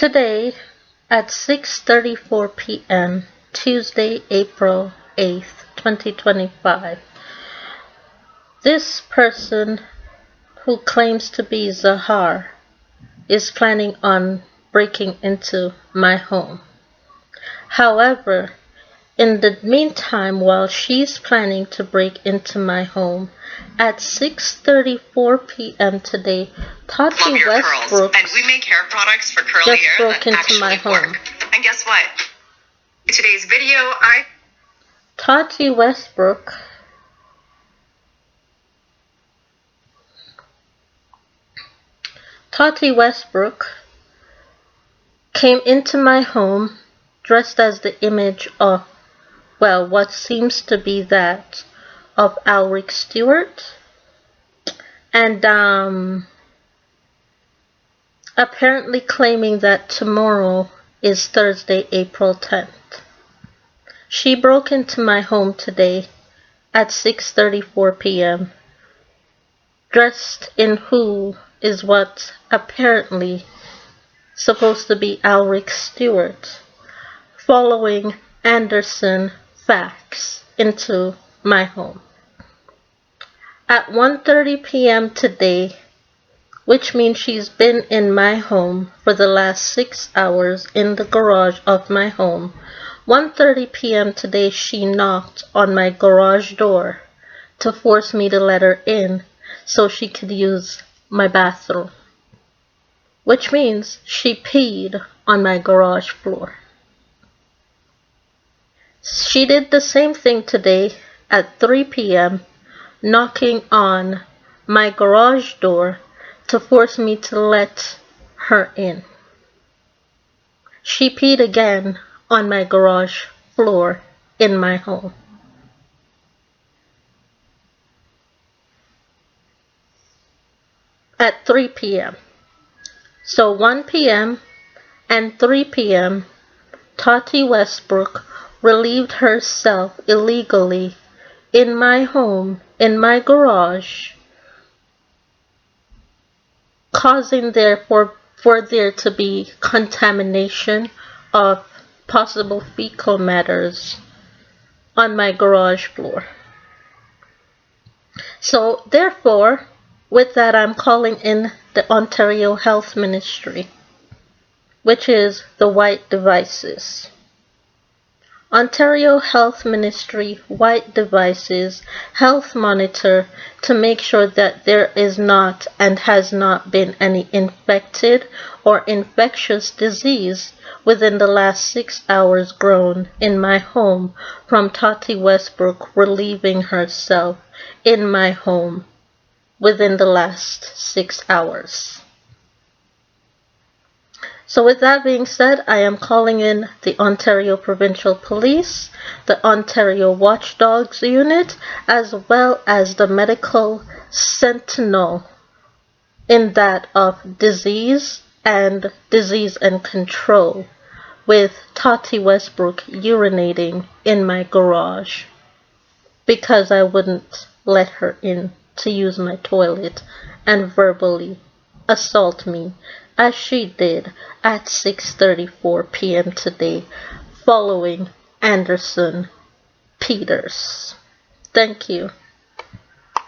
Today at 6:34 p.m., Tuesday, April 8th, 2025, this person who claims to be Zahar is planning on breaking into my home. However, in the meantime, while she's planning to break into my home, at 6:34 p.m. today, Tati Westbrook and we make hair products for curly hair broke that into actually my home. work. And guess what? In today's video, Tati Westbrook came into my home dressed as the image of, well, what seems to be that of Alric Stewart, and apparently claiming that tomorrow is Thursday, April 10th. She broke into my home today at 6:34 p.m. dressed in who is what apparently supposed to be Alric Stewart, following ADERSON facts into my home. At 1:30 p.m. today, which means she's been in my home for the last 6 hours in the garage of my home. 1:30 p.m. today, she knocked on my garage door to force me to let her in so she could use my bathroom, which means she peed on my garage floor. She did the same thing today at 3 p.m., knocking on my garage door to force me to let her in. She peed again on my garage floor in my home. At 3 p.m. So 1 p.m. and 3 p.m., Tati Westbrook relieved herself illegally in my home, in my garage, causing for there to be contamination of possible fecal matters on my garage floor. So therefore, with that, I'm calling in the Ontario Health Ministry, which is the White Devices. Ontario Health Ministry White Devices Health Monitor to make sure that there is not and has not been any infected or infectious disease within the last 6 hours grown in my home from Tati Westbrook relieving herself in my home within the last 6 hours. So with that being said, I am calling in the Ontario Provincial Police, the Ontario Watchdogs Unit, as well as the Medical Sentinel in that of disease and control, with Tati Westbrook urinating in my garage because I wouldn't let her in to use my toilet and verbally assault me as she did at 6:34 p.m. today, following Anderson Peters. Thank you.